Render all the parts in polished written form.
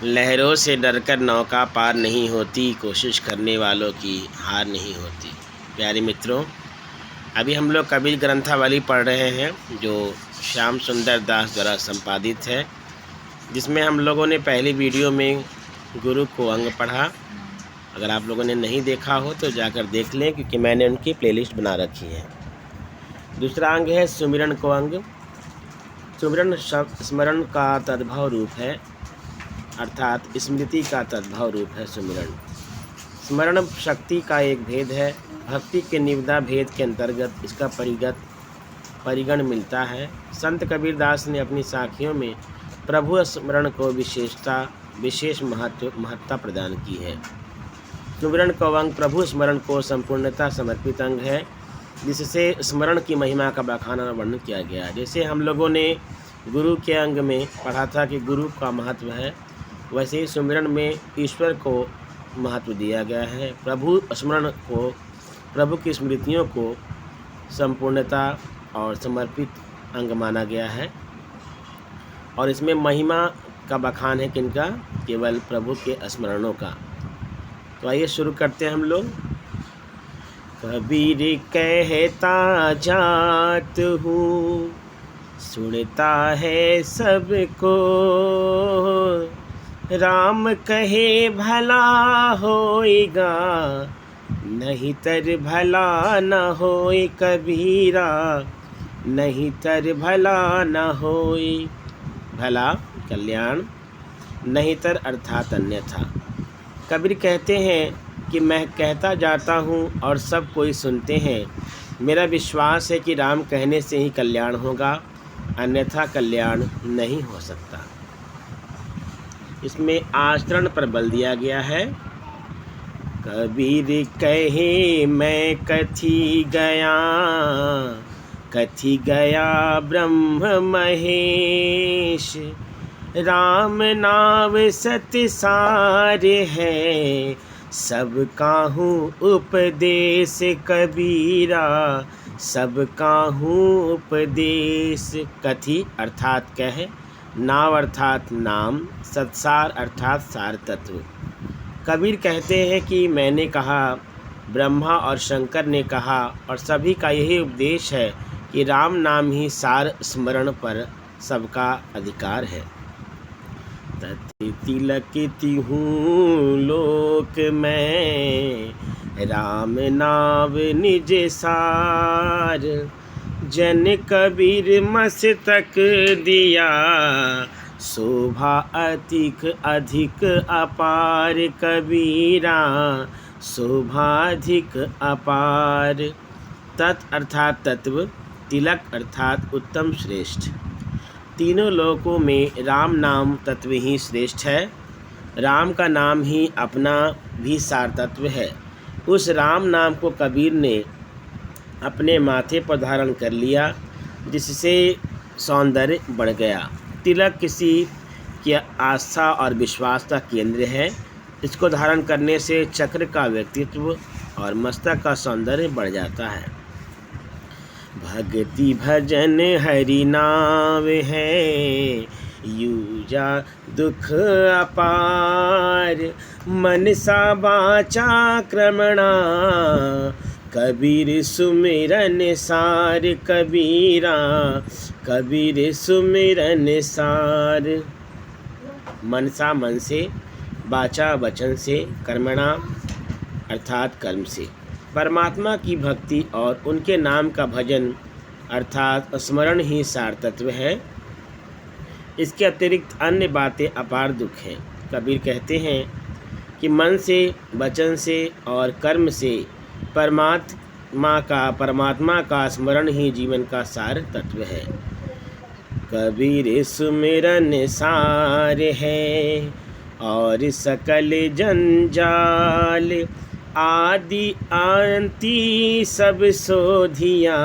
लहरों से डरकर नौका पार नहीं होती, कोशिश करने वालों की हार नहीं होती। प्यारे मित्रों, अभी हम लोग कबीर ग्रंथावली पढ़ रहे हैं जो श्याम सुंदर दास द्वारा संपादित है, जिसमें हम लोगों ने पहली वीडियो में गुरु को अंग पढ़ा। अगर आप लोगों ने नहीं देखा हो तो जाकर देख लें, क्योंकि मैंने उनकी प्लेलिस्ट बना रखी है। दूसरा अंग है सुमिरन को अंग। सुमिरन शब्द स्मरण का तद्भव रूप है, अर्थात स्मृति का तद्भव रूप है सुमिरन। स्मरण शक्ति का एक भेद है। भक्ति के निविदा भेद के अंतर्गत इसका परिगण मिलता है। संत कबीरदास ने अपनी साखियों में प्रभु स्मरण को विशेष महत्ता प्रदान की है। सुमिरन को अंग प्रभु स्मरण को संपूर्णता समर्पित अंग है, जिससे स्मरण की महिमा का बखान और वर्णन किया गया है। जैसे हम लोगों ने गुरु के अंग में पढ़ा था कि गुरु का महत्व है, वैसे ही सुमिरन में ईश्वर को महत्व दिया गया है। प्रभु स्मरण को, प्रभु की स्मृतियों को संपूर्णता और समर्पित अंग माना गया है। और इसमें महिमा का बखान है किनका? केवल प्रभु के स्मरणों का। तो आइए शुरू करते हैं हम लोग। कबीर कहता जात हूँ, सुनता है सबको, राम कहे भला होएगा, नहीं तर भला न होए कबीरा, नहीं तर भला न होए। भला कल्याण, नहीं तर अर्थात अन्यथा। कबीर कहते हैं कि मैं कहता जाता हूँ और सब कोई सुनते हैं। मेरा विश्वास है कि राम कहने से ही कल्याण होगा, अन्यथा कल्याण नहीं हो सकता। इसमें आचरण पर बल दिया गया है। कबीर कहे मैं कथी गया ब्रह्म महेश, राम नाम सत्य सार है, सब काहूँ उपदेश कबीरा, सब काहूँ उपदेश। कथी अर्थात कह, नाव अर्थात नाम, सत्सार अर्थात सार तत्व। कबीर कहते हैं कि मैंने कहा, ब्रह्मा और शंकर ने कहा, और सभी का यही उपदेश है कि राम नाम ही सार स्मरण पर सबका अधिकार है। तिलकिति हूँ लोक में, राम नाम निज सार, जन कबीर मस्तक दिया, शोभा अधिक अपार कबीरा, शोभा अधिक अपार। तत् अर्थात तत्व, तिलक अर्थात उत्तम श्रेष्ठ। तीनों लोकों में राम नाम तत्व ही श्रेष्ठ है। राम का नाम ही अपना भी सार तत्व है। उस राम नाम को कबीर ने अपने माथे पर धारण कर लिया, जिससे सौंदर्य बढ़ गया। तिलक किसी की आस्था और विश्वास का केंद्र है। इसको धारण करने से चक्र का व्यक्तित्व और मस्तक का सौंदर्य बढ़ जाता है। भक्ति भजन हरि नाम है, यूजा दुख अपार, मनसा वाचा क्रमणा, कबीर सुमिरन सार कबीरा, कबीर सुमिरन सार। मनसा मन से, वाचा वचन से, कर्मणा अर्थात कर्म से। परमात्मा की भक्ति और उनके नाम का भजन अर्थात स्मरण ही सार तत्व है। इसके अतिरिक्त अन्य बातें अपार दुख हैं। कबीर कहते हैं कि मन से, वचन से और कर्म से परमात्मा का स्मरण ही जीवन का सार तत्व है। कबीर सुमिरन सार है और सकल जंजाल, आदि आंति सब सोधिया,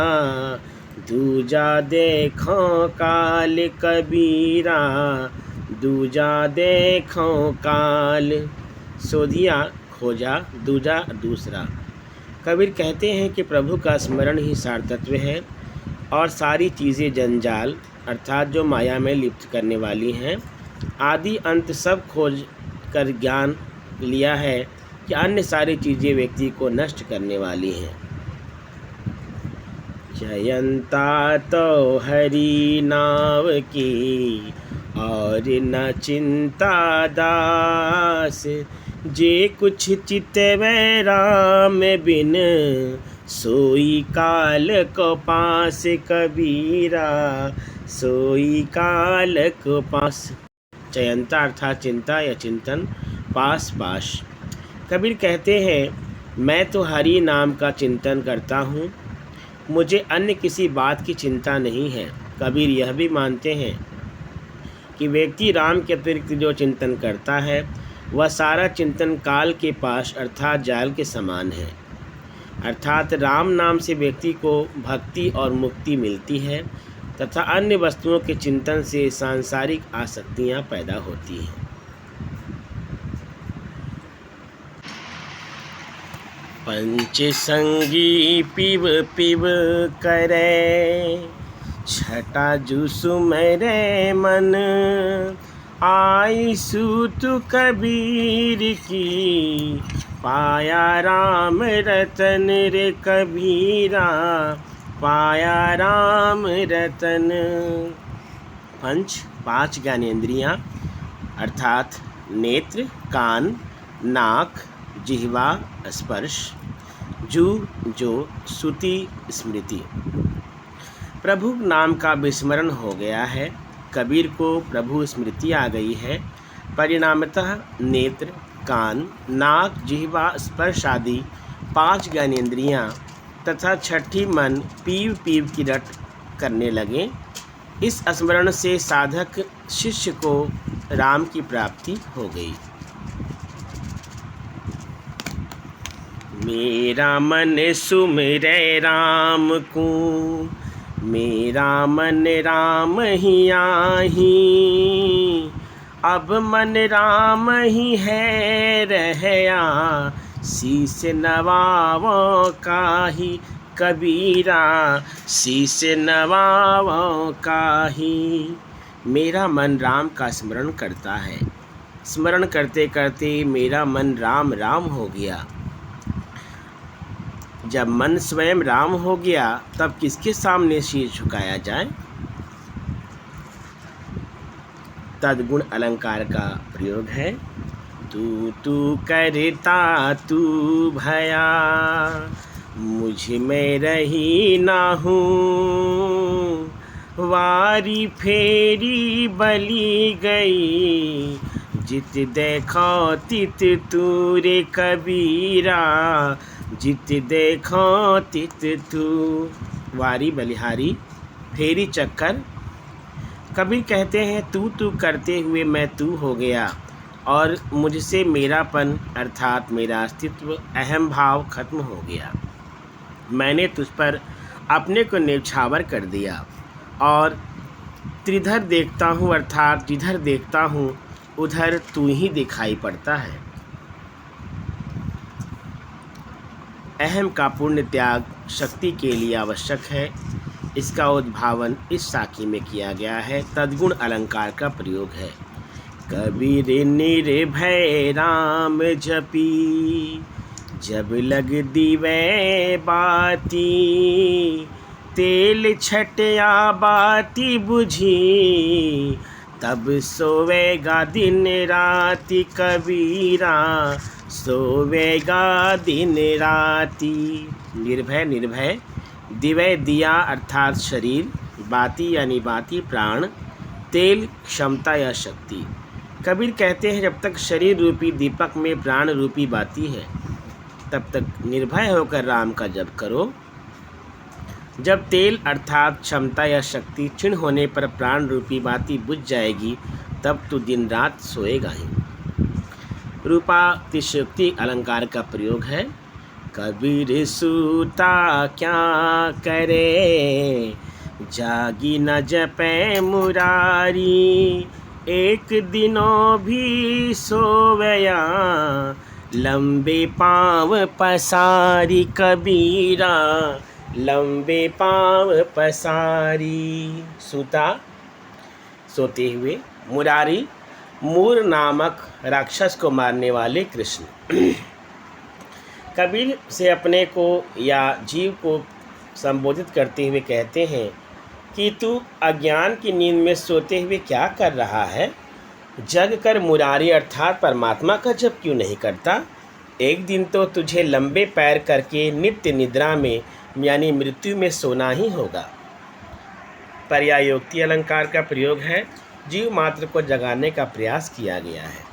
दूजा देखो काल कबीरा, दूजा देखो काल। सोधिया खोजा, दूजा दूसरा। कबीर कहते हैं कि प्रभु का स्मरण ही सार तत्व है और सारी चीज़ें जंजाल अर्थात जो माया में लिप्त करने वाली हैं आदि अंत सब खोज कर ज्ञान लिया है कि अन्य सारी चीज़ें व्यक्ति को नष्ट करने वाली हैं। जयंता तो हरि नाव की और न चिंता दास, जे कुछ चितवै राम बिन सोई काल को पास। कबीरा सोई काल को पास। चयंता अर्थात चिंता या चिंतन, पास पास। कबीर कहते हैं मैं तो हरि नाम का चिंतन करता हूँ, मुझे अन्य किसी बात की चिंता नहीं है। कबीर यह भी मानते हैं कि व्यक्ति राम के अतिरिक्त जो चिंतन करता है वह सारा चिंतन काल के पास अर्थात जाल के समान है। अर्थात राम नाम से व्यक्ति को भक्ति और मुक्ति मिलती है तथा अन्य वस्तुओं के चिंतन से सांसारिक आसक्तियाँ पैदा होती हैं। पंच संगी पिब पिब करे, छटा जुसुम रे मन। आई सूत कबीर की, पाया राम रतन रे। कबीरा पाया राम रतन। पंच पांच ज्ञानेंद्रियाँ अर्थात नेत्र, कान, नाक, जिह्वा, स्पर्श, जू जो श्रुति स्मृति। प्रभु नाम का विस्मरण हो गया है, कबीर को प्रभु स्मृति आ गई है। परिणामतः नेत्र, कान, नाक, जिह्वा, स्पर्श आदि पांच ज्ञानेंद्रियाँ तथा छठी मन पीव पीव की रट करने लगे। इस स्मरण से साधक शिष्य को राम की प्राप्ति हो गई। मेरा मन सुमिरै राम को, मेरा मन राम ही आही। अब मन राम ही है रहया, शीस नवावो काहि। कबीरा शीस नवावो काहि। मेरा मन राम का स्मरण करता है, स्मरण करते करते मेरा मन राम राम हो गया। जब मन स्वयं राम हो गया तब किसके सामने शीश झुकाया जाए। तद्गुण अलंकार का प्रयोग है। तू तू करता तू भया, मुझ में रही ना हूँ। वारी फेरी बली गई, जित देखो तित तू रे। कबीरा जित देखो तित तू। वारी बलिहारी, फेरी चक्कर। कबीर कहते हैं तू तू करते हुए मैं तू हो गया और मुझसे मेरापन अर्थात मेरा अस्तित्व, अहम भाव खत्म हो गया। मैंने तुझ पर अपने को न्यौछावर कर दिया और त्रिधर देखता हूँ अर्थात जिधर देखता हूँ उधर तू ही दिखाई पड़ता है। अहम का पूर्ण त्याग शक्ति के लिए आवश्यक है। इसका उद्भावन इस साखी में किया गया है। तद्गुण अलंकार का प्रयोग है। कबीर निर्भय राम जपी, जब लग दीवै बाती। तेल छटया बाती बुझी, तब सोवेगा दिन राति। कबीरा सोवेगा दिन राति। निर्भय निर्भय, दिवय दिया अर्थात शरीर, बाती यानी बाती प्राण, तेल क्षमता या शक्ति। कबीर कहते हैं जब तक शरीर रूपी दीपक में प्राण रूपी बाती है तब तक निर्भय होकर राम का जप करो। जब तेल अर्थात क्षमता या शक्ति क्षीण होने पर प्राण रूपी बाती बुझ जाएगी तब तो दिन रात सोएगा ही। रूपातिशयोक्ति अलंकार का प्रयोग है। कबीर सूता क्या करे, जागी न जपै मुरारी। एक दिनों भी सोवया, लंबे पाँव पसारी। कबीरा लंबे पाँव पसारी। सूता सोते हुए, मुरारी मूर नामक राक्षस को मारने वाले कृष्ण। कबीर से अपने को या जीव को संबोधित करते हुए कहते हैं कि तू अज्ञान की नींद में सोते हुए क्या कर रहा है? जग कर मुरारी अर्थात परमात्मा का जप क्यों नहीं करता? एक दिन तो तुझे लंबे पैर करके नित्य निद्रा में यानी मृत्यु में सोना ही होगा। पर्यायोक्ति अलंकार का प्रयोग है, जीव मात्र को जगाने का प्रयास किया गया है।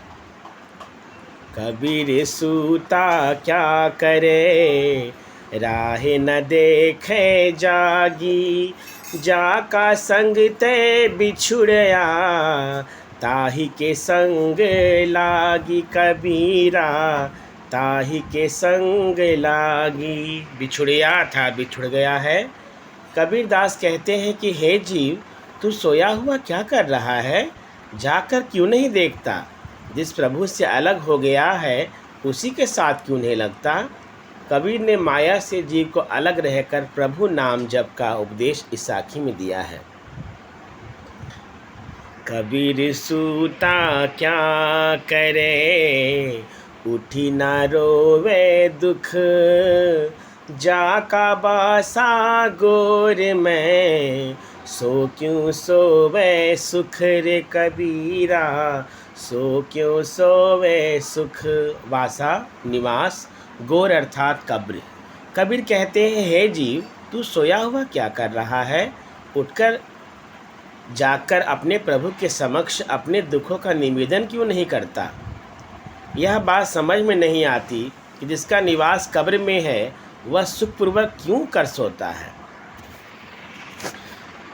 कबीर सूता क्या करे, राह न देखे जागी, जाका संग ते बिछुड़या, ताही के संग लागी कबीरा, ताही के संग लागी। बिछुड़या था बिछुड़ गया है। कबीरदास कहते हैं कि हे जीव, तू सोया हुआ क्या कर रहा है? जाकर क्यों नहीं देखता? जिस प्रभु से अलग हो गया है उसी के साथ क्यों नहीं लगता? कबीर ने माया से जीव को अलग रहकर प्रभु नाम जप का उपदेश इस साखी में दिया है। कबीर सूता क्या करे, उठी न रोवे दुख, जाका बासा गोर में, सो क्यों सोवे सुख रे कबीरा, सो क्यों सोवे सुख। वासा निवास, गोर अर्थात कब्र। कबीर कहते हैं हे जीव, तू सोया हुआ क्या कर रहा है? उठकर जाकर अपने प्रभु के समक्ष अपने दुखों का निवेदन क्यों नहीं करता? यह बात समझ में नहीं आती कि जिसका निवास कब्र में है वह सुखपूर्वक क्यों कर सोता है।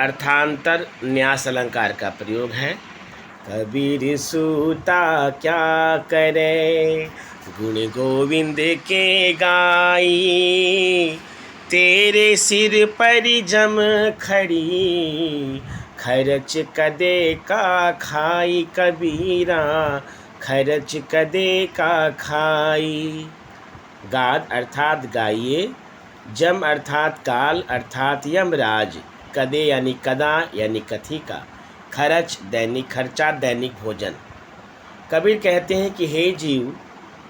अर्थांतर न्यास अलंकार का प्रयोग है। कबीर सूता क्या करे, गुण गोविंद के गाई, तेरे सिर पर जम खड़ी, खर्च कदे का खाई कबीरा, खर्च कदे का खाई। गाद अर्थात गाइए, जम अर्थात काल अर्थात यमराज, कदे यानी कदा यानी कथी का, खर्च दैनिक खर्चा दैनिक भोजन। कबीर कहते हैं कि हे जीव,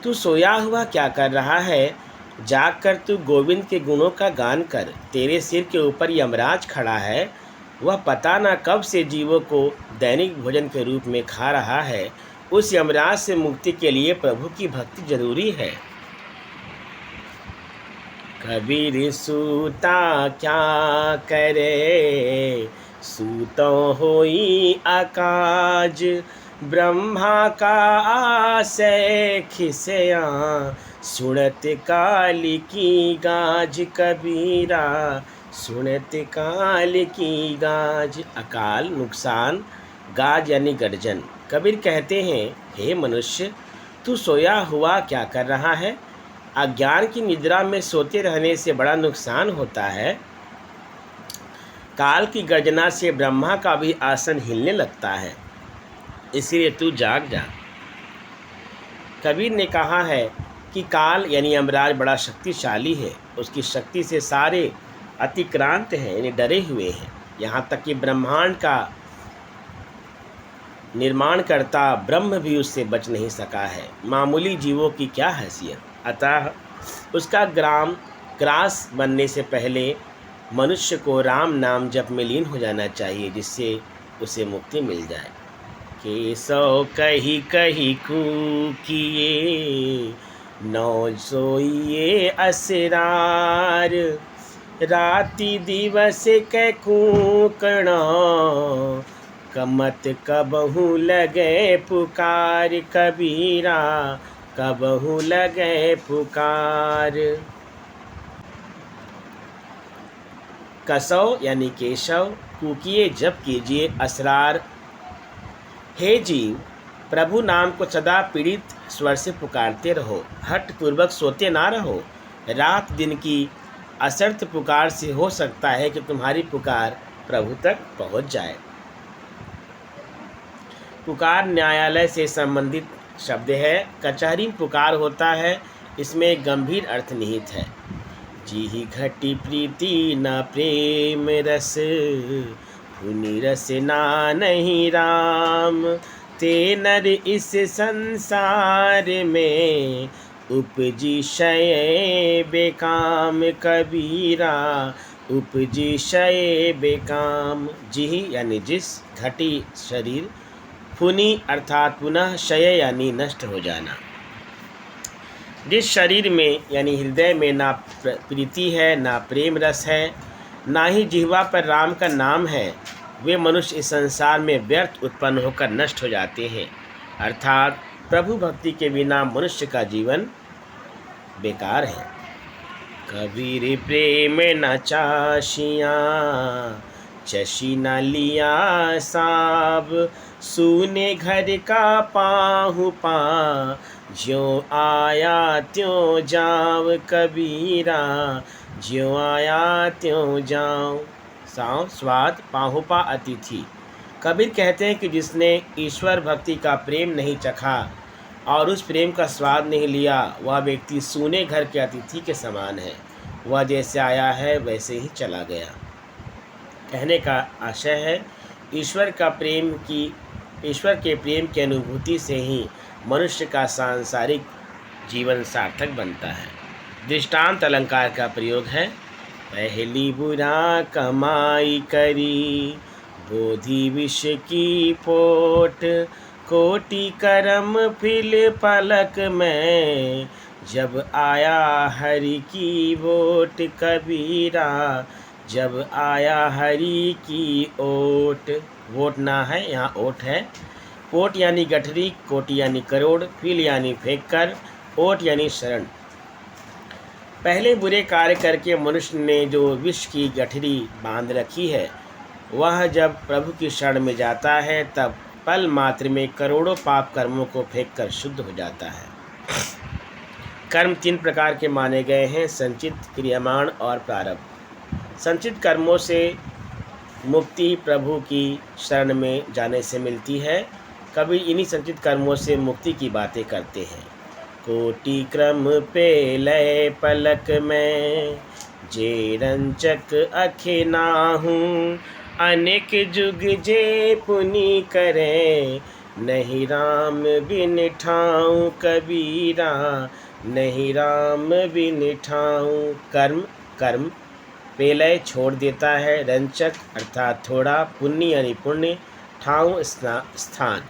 तू सोया हुआ क्या कर रहा है? जाग कर तू गोविंद के गुणों का गान कर। तेरे सिर के ऊपर यमराज खड़ा है, वह पता न कब से जीवों को दैनिक भोजन के रूप में खा रहा है। उस यमराज से मुक्ति के लिए प्रभु की भक्ति जरूरी है। कबीर सूता क्या करे, सूतो होई आकाज, ब्रह्मा का आसे खिसया, सुनत काल की गाज कबीरा, सुनत काल की गाज। अकाल नुकसान, गाज यानी गर्जन। कबीर कहते हैं हे मनुष्य, तू सोया हुआ क्या कर रहा है? अज्ञान की निद्रा में सोते रहने से बड़ा नुकसान होता है। काल की गर्जना से ब्रह्मा का भी आसन हिलने लगता है, इसलिए तू जाग जा। कबीर ने कहा है कि काल यानी यमराज बड़ा शक्तिशाली है, उसकी शक्ति से सारे अतिक्रांत हैं यानी डरे हुए हैं। यहाँ तक कि ब्रह्मांड का निर्माण करता ब्रह्म भी उससे बच नहीं सका है। मामूली जीवों की क्या हैसियत। अतः उसका ग्रास बनने से पहले मनुष्य को राम नाम जप में लीन हो जाना चाहिए, जिससे उसे मुक्ति मिल जाए। केसौ कही कही कूकिए, नौ सोइए असरार, राति दिवस कै कूकणा, कमत कबहू लगे पुकार कबीरा, कबहू लगे पुकार। कसौ यानी केशव, कूकिए जप कीजिए, असरार। हे जीव, प्रभु नाम को सदा पीड़ित स्वर से पुकारते रहो, हठ पूर्वक सोते ना रहो। रात दिन की असर्थ पुकार से हो सकता है कि तुम्हारी पुकार प्रभु तक पहुंच जाए। पुकार न्यायालय से संबंधित शब्द है। कचहरी में पुकार होता है, इसमें गंभीर अर्थ निहित है। जी घटी प्रीति न प्रेम रस, पुनि रस ना नहीं राम, ते नर इस संसार में, उपजी शय बेकाम कबीरा, उपजी शय बेकाम। जी यानी जिस, घटी शरीर, पुनि अर्थात पुनः, शय यानी नष्ट हो जाना। जिस शरीर में यानी हृदय में ना प्रीति है, ना प्रेम रस है, ना ही जिह्वा पर राम का नाम है, वे मनुष्य इस संसार में व्यर्थ उत्पन्न होकर नष्ट हो जाते हैं। अर्थात प्रभु भक्ति के बिना मनुष्य का जीवन बेकार है। कबीर प्रेम न चाशिया, चशी न लिया साब, सूने घर का पाहु पा, ज्यों आया त्यों जाव कबीरा, ज्यों आया त्यों जाओ। साव स्वाद, पाहुपा अतिथि। कबीर कहते हैं कि जिसने ईश्वर भक्ति का प्रेम नहीं चखा और उस प्रेम का स्वाद नहीं लिया, वह व्यक्ति सूने घर के अतिथि के समान है। वह जैसे आया है वैसे ही चला गया। कहने का आशय है, ईश्वर के प्रेम की अनुभूति से ही मनुष्य का सांसारिक जीवन सार्थक बनता है। दृष्टांत अलंकार का प्रयोग है। पहली बुरा कमाई करी, बोधि विष की पोट, कोटि करम फिल पलक में, जब आया हरि की वोट कबीरा, जब आया हरि की ओट। वोट ना है, यहाँ ओट है। कोट यानी गठरी, कोटि यानी करोड़, फिल यानी फेंक कर, ओट यानी शरण। पहले बुरे कार्य करके मनुष्य ने जो विष की गठरी बांध रखी है, वह जब प्रभु की शरण में जाता है तब पल मात्र में करोड़ों पाप कर्मों को फेंक कर शुद्ध हो जाता है। कर्म 3 प्रकार के माने गए हैं: संचित, क्रियमाण और प्रारब्ध। संचित कर्मों से मुक्ति प्रभु की शरण में जाने से मिलती है। कभी इन्हीं संचित कर्मों से मुक्ति की बातें करते हैं। कोटि क्रम पे लय पलक में, जे रंचक अखे नाहूँ, अनेक जुग जे पुनि करे, नहीं राम बिन ठाऊँ कबीरा, नहीं राम बिन ठाऊँ। कर्म पेलय छोड़ देता है, रंचक अर्थात थोड़ा, पुण्य यानी पुण्य, ठाऊँ स्थान।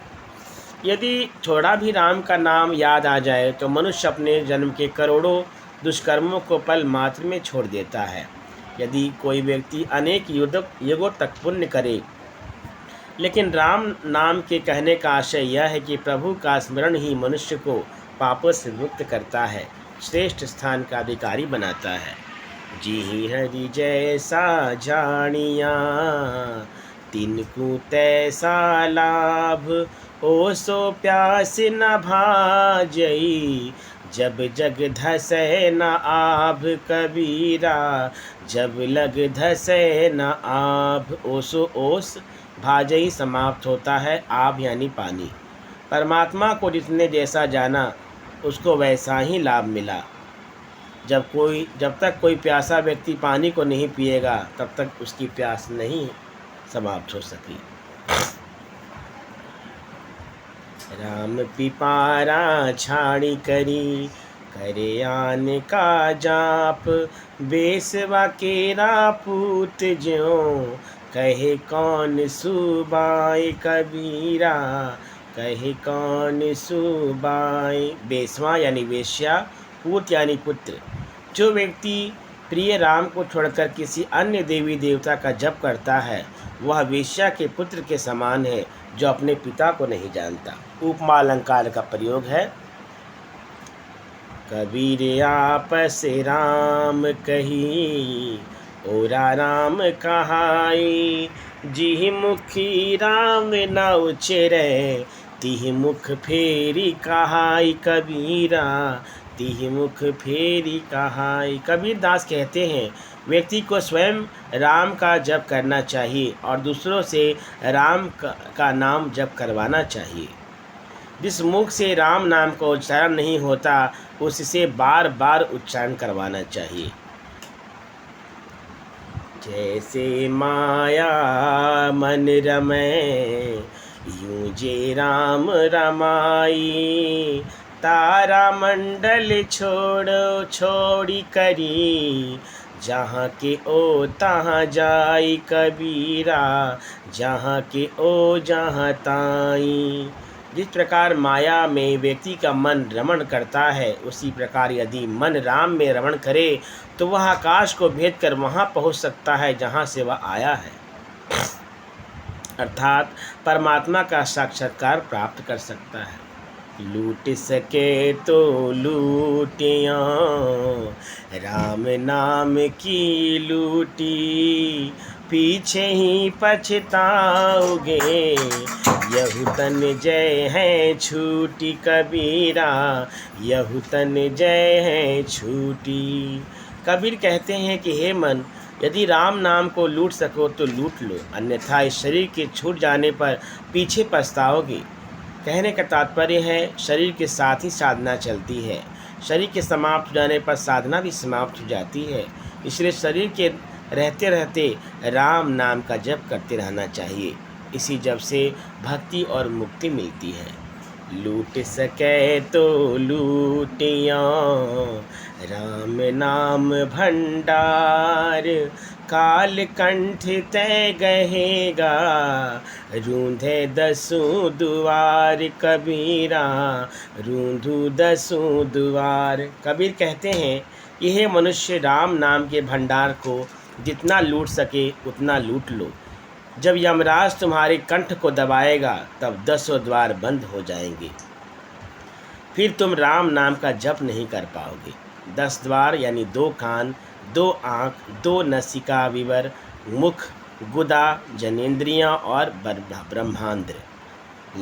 यदि थोड़ा भी राम का नाम याद आ जाए तो मनुष्य अपने जन्म के करोड़ों दुष्कर्मों को पल मात्र में छोड़ देता है। यदि कोई व्यक्ति अनेक युगों तक पुण्य करे, लेकिन राम नाम के कहने का आशय यह है कि प्रभु का स्मरण ही मनुष्य को पापों से मुक्त करता है, श्रेष्ठ स्थान का अधिकारी बनाता है। जी हरि जैसा जानिया, तिनको तैसा लाभ, ओ सो प्यास न भाजई, जब जग धसै न आभ कबीरा, जब लग धसै न आभ। ओसो ओस, भाजई समाप्त होता है, आभ यानी पानी। परमात्मा को जिसने जैसा जाना उसको वैसा ही लाभ मिला। जब तक कोई प्यासा व्यक्ति पानी को नहीं पिएगा तब तक उसकी प्यास नहीं समाप्त हो सकी। राम पिपारा छाड़ी करी, करे आन का जाप, बेसवा केरा पूत ज्यों, कहे कौन सुबाई कबीरा, कहे कौन सुबाई। बेसवा यानी वेश्या, पूत यानी पुत्र। जो व्यक्ति प्रिय राम को छोड़कर किसी अन्य देवी देवता का जप करता है, वह वेश्या के पुत्र के समान है जो अपने पिता को नहीं जानता। उपमा अलंकार का प्रयोग है। कबीर आपस राम कही, ओरा राम कहाई, जिहि मुखी राम न उचेरै, तिहि मुख फेरी कहाई कबीरा, तिहि मुख फेरी कहाई। कबीर दास कहते हैं, व्यक्ति को स्वयं राम का जप करना चाहिए और दूसरों से राम का नाम जप करवाना चाहिए। जिस मुख से राम नाम का उच्चारण नहीं होता उससे बार बार उच्चारण करवाना चाहिए। जैसे माया मन रमै, यूं जे राम रमाई, तारा मंडल छोड़ो छोड़ी करी, जहाँ के ओ तहाँ जाई कबीरा, जहाँ के ओ जहाँ ताई। जिस प्रकार माया में व्यक्ति का मन रमण करता है, उसी प्रकार यदि मन राम में रमण करे तो वह आकाश को भेद कर वहाँ पहुँच सकता है जहाँ से वह आया है, अर्थात परमात्मा का साक्षात्कार प्राप्त कर सकता है। लूट सके तो लूटियाँ राम नाम की लूटी, पीछे ही पछताओगे यहू तन जय है छूटी कबीरा, यहू तन जय है छूटी। कबीर कहते हैं कि हे मन, यदि राम नाम को लूट सको तो लूट लो, अन्यथा इस शरीर के छूट जाने पर पीछे पछताओगे। कहने का तात्पर्य है शरीर के साथ ही साधना चलती है, शरीर के समाप्त हो जाने पर साधना भी समाप्त हो जाती है। इसलिए शरीर के रहते रहते राम नाम का जप करते रहना चाहिए। इसी जप से भक्ति और मुक्ति मिलती है। लूट सके तो लूटियाँ राम नाम भंडार, काल कंठ तय गहेगा रूंधे दसों दुआर कबीरा, रूंधू दसों दुआर। कबीर कहते हैं यह मनुष्य राम नाम के भंडार को जितना लूट सके उतना लूट लो। जब यमराज तुम्हारे कंठ को दबाएगा तब 10 द्वार बंद हो जाएंगे, फिर तुम राम नाम का जप नहीं कर पाओगे। 10 द्वार यानी 2 कान, 2 आँख, 2 नसिका विवर, मुख, गुदा, जनेंद्रियाँ और ब्रह्मांत्र।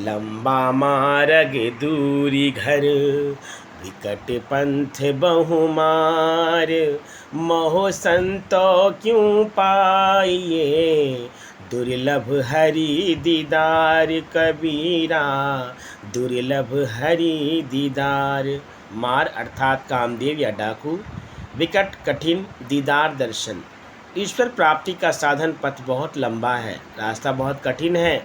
लंबा मार्ग दूरी घर, विकट पंथ बहुमार, मोह संतो क्यों पाइए, दुर्लभ हरि दीदार कबीरा, दुर्लभ हरि दीदार। मार अर्थात कामदेव या डाकू, विकट कठिन, दीदार दर्शन। ईश्वर प्राप्ति का साधन पथ बहुत लंबा है, रास्ता बहुत कठिन है,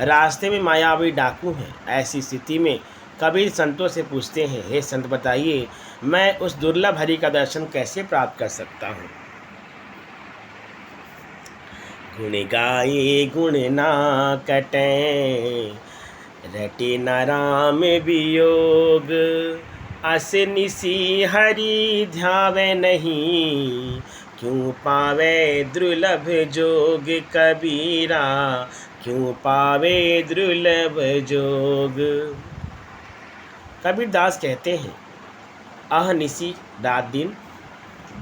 रास्ते में मायावी डाकू हैं। ऐसी स्थिति में कबीर संतों से पूछते हैं, हे संत बताइए, मैं उस दुर्लभ हरि का दर्शन कैसे प्राप्त कर सकता हूँ। गुण गाए गुण ना कटें, रटे न राम वियोग, अस निसी हरि ध्यावे नहीं, क्यों पावे दुर्लभ जोग कबीरा, क्यों पावे दुर्लभ जोग। कबीरदास कहते हैं अहनिसी रात दिन,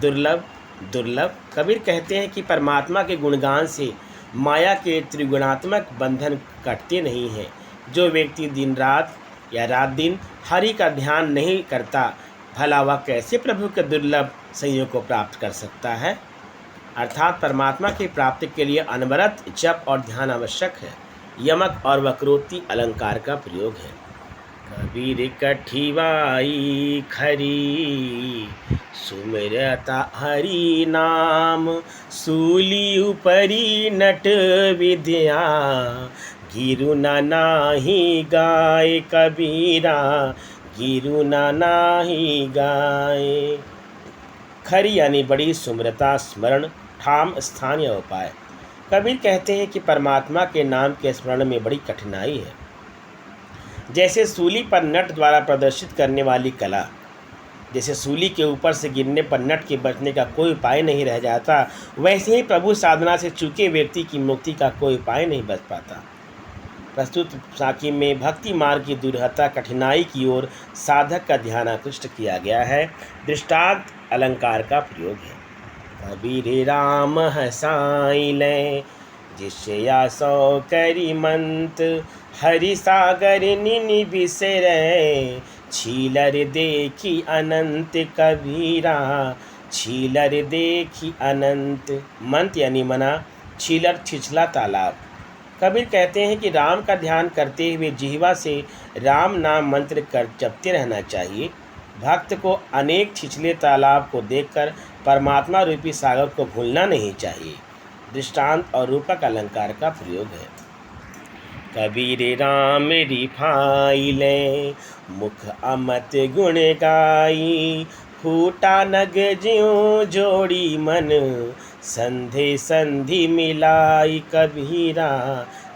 दुर्लभ दुर्लभ। कबीर कहते हैं कि परमात्मा के गुणगान से माया के त्रिगुणात्मक बंधन कटते नहीं हैं। जो व्यक्ति दिन रात या रात दिन हरि का ध्यान नहीं करता, भला वह कैसे प्रभु के दुर्लभ संयोग को प्राप्त कर सकता है। अर्थात परमात्मा की प्राप्ति के लिए अनवरत जप और ध्यान आवश्यक है। यमक और वक्रोक्ति अलंकार का प्रयोग है। कबीर कठिवाई खरी, सुमिरता हरि नाम, सूली उपरी नट विद्या, गिरु नाही गाय कबीरा, गिरु नाही गाय। खरी यानी बड़ी, सुमरता स्मरण, ठाम स्थान या उपाय। कबीर कहते हैं कि परमात्मा के नाम के स्मरण में बड़ी कठिनाई है। जैसे सूली पर नट द्वारा प्रदर्शित करने वाली कला, जैसे सूली के ऊपर से गिरने पर नट के बचने का कोई उपाय नहीं रह जाता, वैसे ही प्रभु साधना से चूके व्यक्ति की मुक्ति का कोई उपाय नहीं बच पाता। प्रस्तुत साखी में भक्ति मार्ग की दुर्हता कठिनाई की ओर साधक का ध्यान आकृष्ट किया गया है। दृष्टांत अलंकार का प्रयोग है। कबीर राम हसाई ले, जिसया सौ करी मंत, हरि सागर निनि बिसरे, छीलर देखी अनंत कबीरा, छीलर देखी अनंत। मंत यानी मना, छीलर छिछला तालाब। कबीर कहते हैं कि राम का ध्यान करते हुए जिह्वा से राम नाम मंत्र कर जपते रहना चाहिए। भक्त को अनेक छिछले तालाब को देखकर परमात्मा रूपी सागर को भूलना नहीं चाहिए। दृष्टांत और रूपक अलंकार का प्रयोग है। कबीर राम रिफाइले, मुख अमत गुण गाई। फूटा नग ज्यों जोड़ी मन, संधि संधि मिलाई। कबीरा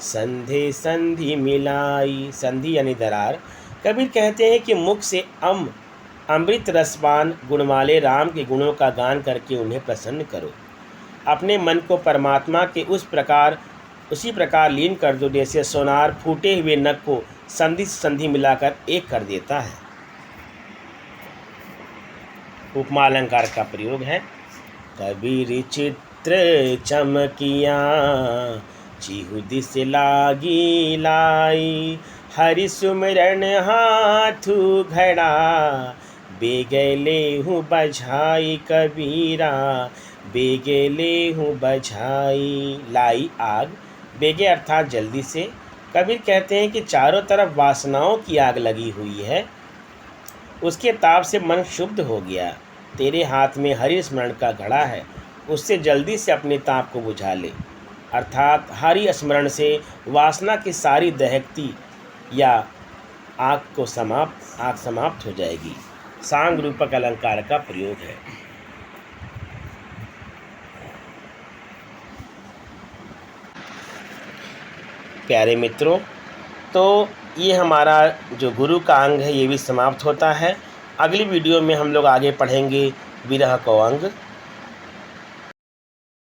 संधि संधि मिलाई। संधि यानी दरार। कबीर कहते हैं कि मुख से अमृत रसपान गुण वाले राम के गुणों का गान करके उन्हें प्रसन्न करो। अपने मन को परमात्मा के उसी प्रकार लीन कर दो जैसे सोनार फूटे हुए नग को संधि से संधि मिलाकर एक कर देता है। उपमा अलंकार का प्रयोग है। कबीर चित्र चमकिया, चिहु दिस लागी लाई। हरि सुमिरन हाथू घड़ा, बेगले हूँ बझाई। कबीरा बेगले हूँ बझाई। लाई आग, बेगे अर्थात जल्दी से। कबीर कहते हैं कि चारों तरफ वासनाओं की आग लगी हुई है, उसके ताप से मन शुद्ध हो गया। तेरे हाथ में हरि स्मरण का घड़ा है, उससे जल्दी से अपने ताप को बुझा ले। अर्थात हरि स्मरण से वासना की सारी दहकती या आग समाप्त हो जाएगी। सांग रूपक अलंकार का प्रयोग है। प्यारे मित्रों, तो ये हमारा जो गुरु का अंग है ये भी समाप्त होता है। अगली वीडियो में हम लोग आगे पढ़ेंगे विरह को अंग।